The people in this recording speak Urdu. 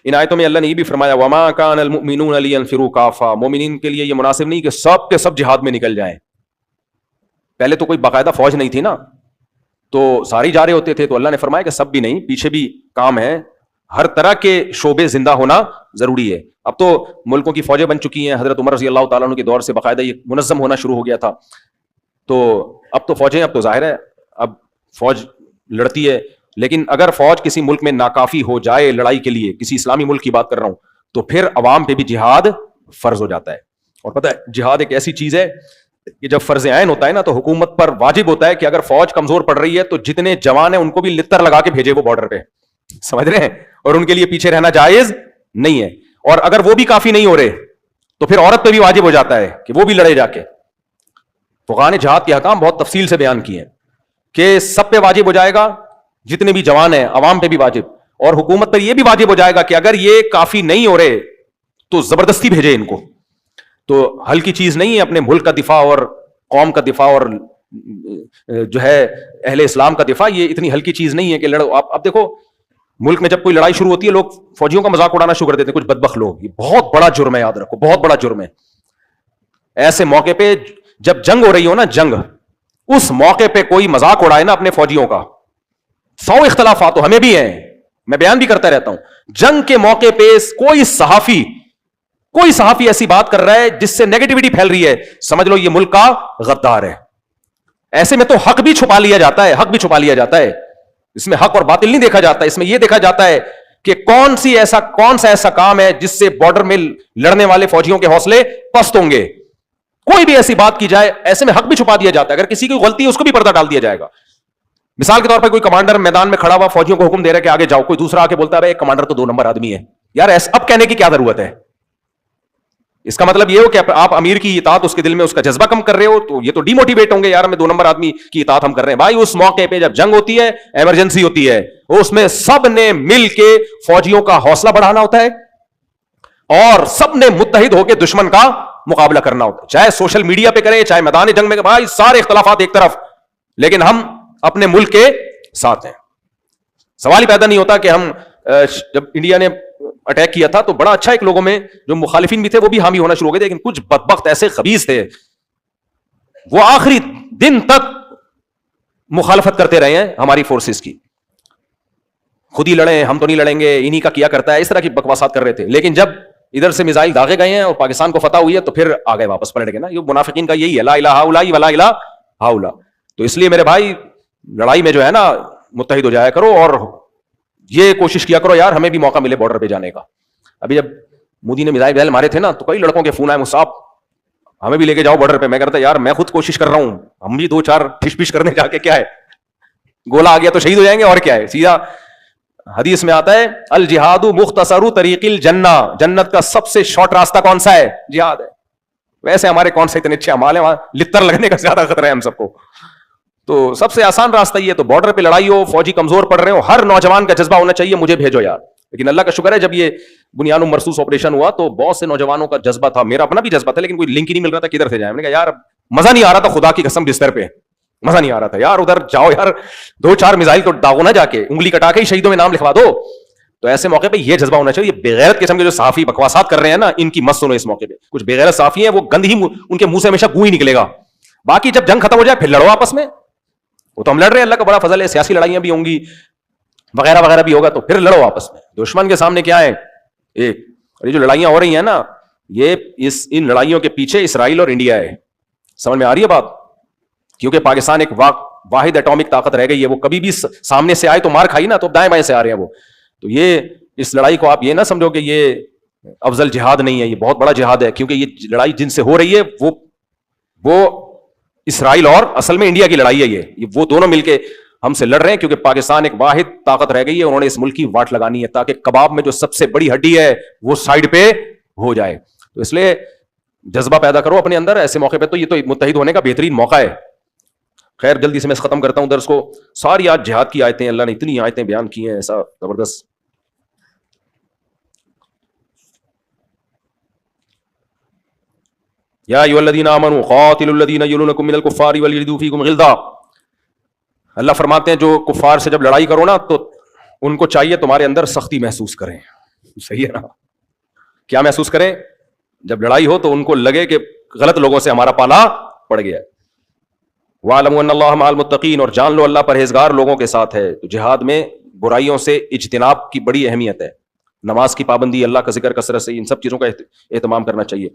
ان آیتوں میں اللہ نے یہ بھی فرمایا وما کان المؤمنون لینفروا کافہ، مومنین کے لیے یہ مناسب نہیں کہ سب کے سب جہاد میں نکل جائیں. پہلے تو کوئی باقاعدہ فوج نہیں تھی نا، تو سارے جا رہے ہوتے تھے. تو اللہ نے فرمایا کہ سب بھی نہیں، پیچھے بھی کام ہے، ہر طرح کے شعبے زندہ ہونا ضروری ہے. اب تو ملکوں کی فوجیں بن چکی ہیں، حضرت عمر رضی اللہ تعالیٰ عنہ کے دور سے باقاعدہ یہ منظم ہونا شروع ہو گیا تھا. تو اب تو فوجیں، اب تو ظاہر ہے اب فوج لڑتی ہے. لیکن اگر فوج کسی ملک میں ناکافی ہو جائے لڑائی کے لیے، کسی اسلامی ملک کی بات کر رہا ہوں، تو پھر عوام پہ بھی جہاد فرض ہو جاتا ہے. اور پتہ ہے جہاد ایک ایسی چیز ہے کہ جب فرض عین ہوتا ہے نا، تو حکومت پر واجب ہوتا ہے کہ اگر فوج کمزور پڑ رہی ہے تو جتنے جوان ہیں ان کو بھی لتر لگا کے بھیجے وہ بارڈر پہ، سمجھ رہے ہیں، اور ان کے لیے پیچھے رہنا جائز نہیں ہے. اور اگر وہ بھی کافی نہیں ہو رہے تو پھر عورت پہ بھی واجب ہو جاتا ہے کہ وہ بھی لڑے جا کے. فقہاء نے جہاد کے احکام بہت تفصیل سے بیان کیے ہیں کہ سب پہ واجب ہو جائے گا، جتنے بھی جوان ہیں، عوام پہ بھی واجب، اور حکومت پر یہ بھی واجب ہو جائے گا کہ اگر یہ کافی نہیں ہو رہے تو زبردستی بھیجے ان کو. تو ہلکی چیز نہیں ہے اپنے ملک کا دفاع اور قوم کا دفاع اور جو ہے اہل اسلام کا دفاع، یہ اتنی ہلکی چیز نہیں ہے کہ لڑو. اب دیکھو ملک میں جب کوئی لڑائی شروع ہوتی ہے لوگ فوجیوں کا مذاق اڑانا شروع کر دیتے ہیں، کچھ بدبخت لوگ. یہ بہت بڑا جرم ہے، یاد رکھو بہت بڑا جرم ہے. ایسے موقع پہ جب جنگ ہو رہی ہو نا، جنگ، اس موقع پہ کوئی مذاق اڑائے نا اپنے فوجیوں کا، 100 اختلافات تو ہمیں بھی ہیں، میں بیان بھی کرتا رہتا ہوں. جنگ کے موقع پہ کوئی صحافی ایسی بات کر رہا ہے جس سے نیگیٹیوٹی پھیل رہی ہے، سمجھ لو یہ ملک کا غدار ہے. ایسے میں تو حق بھی چھپا لیا جاتا ہے، حق بھی چھپا لیا جاتا ہے. اس میں حق اور باطل نہیں دیکھا جاتا، اس میں یہ دیکھا جاتا ہے کہ کون سا ایسا کام ہے جس سے بارڈر میں لڑنے والے فوجیوں کے حوصلے پست ہوں گے. کوئی بھی ایسی بات کی جائے، ایسے میں حق بھی چھپا دیا جاتا ہے. اگر کسی کی غلطی ہے اس کو بھی پردہ ڈال دیا جائے گا. مثال کے طور پر کوئی کمانڈر میدان میں کھڑا ہوا فوجیوں کو حکم دے رہا ہے کہ آگے جاؤ، کوئی دوسرا آ کے بولتا ہے کمانڈر تو 2 نمبر آدمی ہے. یار اب کہنے کی کیا ضرورت ہے؟ اس کا مطلب یہ ہو کہ آپ امیر کی اطاعت اس کے دل میں اس کا جذبہ کم کر رہے ہو، تو یہ تو ڈی موٹیویٹ ہوں گے، یار ہمیں 2 نمبر آدمی کی اطاعت ہم کر رہے ہیں. بھائی اس موقع پہ جب جنگ ہوتی ہے، ایمرجنسی ہوتی ہے، اس میں سب نے مل کے فوجیوں کا حوصلہ بڑھانا ہوتا ہے اور سب نے متحد ہو کے دشمن کا مقابلہ کرنا ہوتا ہے. چاہے سوشل میڈیا پہ کریں، چاہے میدان جنگ میں، بھائی سارے اختلافات ایک طرف، لیکن ہم اپنے ملک کے ساتھ ہیں. سوال ہی پیدا نہیں ہوتا کہ ہم جب انڈیا نے اٹیک کیا تھا تو بڑا اچھا ایک لوگوں میں جو مخالفین بھی تھے وہ بھی حامی ہونا شروع ہو گئے، لیکن کچھ بدبخت ایسے خبیث تھے وہ آخری دن تک مخالفت کرتے رہے ہیں ہماری فورسز کی. خود ہی لڑیں، ہم تو نہیں لڑیں گے، انہی کا کیا کرتا ہے، اس طرح کی بکواسات کر رہے تھے. لیکن جب ادھر سے میزائل داغے گئے ہیں اور پاکستان کو فتح ہوئی ہے تو پھر آ گئے واپس پلٹ گئے نا. یہ منافقین کا یہی ہے، لا الہ الا اللہ ولا الہ الا. تو اس لیے میرے بھائی لڑائی میں جو ہے نا متحد ہو جایا کرو اور یہ کوشش کیا کرو یار ہمیں بھی موقع ملے بارڈر پہ جانے کا. ابھی جب مودی نے میزائل مارے تھے نا تو کئی لڑکوں کے فون آئے، مصعب ہمیں بھی لے کے جاؤ بارڈر پہ. میں کہتا یار میں خود کوشش کر رہا ہوں، ہم بھی 2-4 ٹھش کرنے جا کے کیا ہے، گولا آ گیا تو شہید ہو جائیں گے اور کیا ہے. سیدھا حدیث میں آتا ہے الجہاد مختصر طریق الجنہ، جنت کا سب سے شارٹ راستہ کون سا ہے؟ جہاد ہے. ویسے ہمارے کون سے اتنے اچھے اعمال ہیں، وہاں لتر لگنے کا زیادہ خطرہ ہے ہم سب کو. تو سب سے آسان راستہ یہ ہے. تو بارڈر پہ لڑائی ہو، فوجی کمزور پڑ رہے ہو، ہر نوجوان کا جذبہ ہونا چاہیے مجھے بھیجو یار. لیکن اللہ کا شکر ہے جب یہ بنیاد مرصوص آپریشن ہوا تو بہت سے نوجوانوں کا جذبہ تھا، میرا اپنا بھی جذبہ تھا، لیکن کوئی لنک ہی نہیں مل رہا تھا کدھر سے جائیں. میں نے کہا یار مزہ نہیں آ رہا تھا، خدا کی قسم بستر پہ مزہ نہیں آ رہا تھا یار، ادھر جاؤ یار 2-4 میزائل تو داغو نہ، جا کے انگلی کٹا کے ہی شہیدوں میں نام لکھوا دو. تو ایسے موقع پہ یہ جذبہ ہونا چاہیے. بغیرت قسم کے جو صحافی بکواسات کر رہے ہیں نا، ان کی مت سنو. اس موقع پہ کچھ بغیرت صحافی ہیں، وہ گند ہی ان کے منہ سے ہمیشہ گو ہی نکلے گا. باقی جب جنگ ختم ہو جائے پھر لڑو آپس میں. وہ تو ہم لڑ رہے ہیں، اللہ کا بڑا فضل ہے، سیاسی لڑائیاں بھی ہوں گی وغیرہ وغیرہ بھی ہوگا، تو پھر لڑو آپس میں. دشمن کے سامنے کیا ہے ایک. اور یہ جو لڑائیاں ہو رہی ہیں نا، یہ ان لڑائیوں کے پیچھے اسرائیل اور انڈیا ہے. سمجھ میں آ رہی ہے بات؟ کیونکہ پاکستان ایک واحد ایٹامک طاقت رہ گئی ہے، وہ کبھی بھی سامنے سے آئے تو مار کھائی نا، تو دائیں بائیں سے آ رہے ہیں وہ. تو یہ اس لڑائی کو آپ یہ نہ سمجھو کہ یہ افضل جہاد نہیں ہے، یہ بہت بڑا جہاد ہے. کیونکہ یہ لڑائی جن سے ہو رہی ہے وہ اسرائیل اور اصل میں انڈیا کی لڑائی ہے. یہ وہ دونوں مل کے ہم سے لڑ رہے ہیں، کیونکہ پاکستان ایک واحد طاقت رہ گئی ہے. انہوں نے اس ملک کی واٹ لگانی ہے تاکہ کباب میں جو سب سے بڑی ہڈی ہے وہ سائڈ پہ ہو جائے. تو اس لیے جذبہ پیدا کرو اپنے اندر. ایسے موقع پہ تو یہ تو متحد ہونے کا بہترین موقع ہے. خیر جلدی سے میں ختم کرتا ہوں درس کو. ساری آج جہاد کی آیتیں، اللہ نے اتنی آیتیں بیان کی ہیں ایسا زبردست. یا ایھا الذین آمنوا قاتلوا الذین یلونکم من الکفار ولیجدوا فیکم غلظہ. اللہ فرماتے ہیں جو کفار سے جب لڑائی کرو نا تو ان کو چاہیے تمہارے اندر سختی محسوس کریں. صحیح ہے نا؟ کیا محسوس کریں جب لڑائی ہو تو ان کو لگے کہ غلط لوگوں سے ہمارا پالا پڑ گیا. وَاعْلَمُوا أَنَّ اللَّهَ مَعَ الْمُتَّقِينَ، اور جان لو اللہ پرہیزگار لوگوں کے ساتھ ہے. تو جہاد میں برائیوں سے اجتناب کی بڑی اہمیت ہے. نماز کی پابندی، اللہ کا ذکر کثرت سے، ان سب چیزوں کا اہتمام کرنا چاہیے.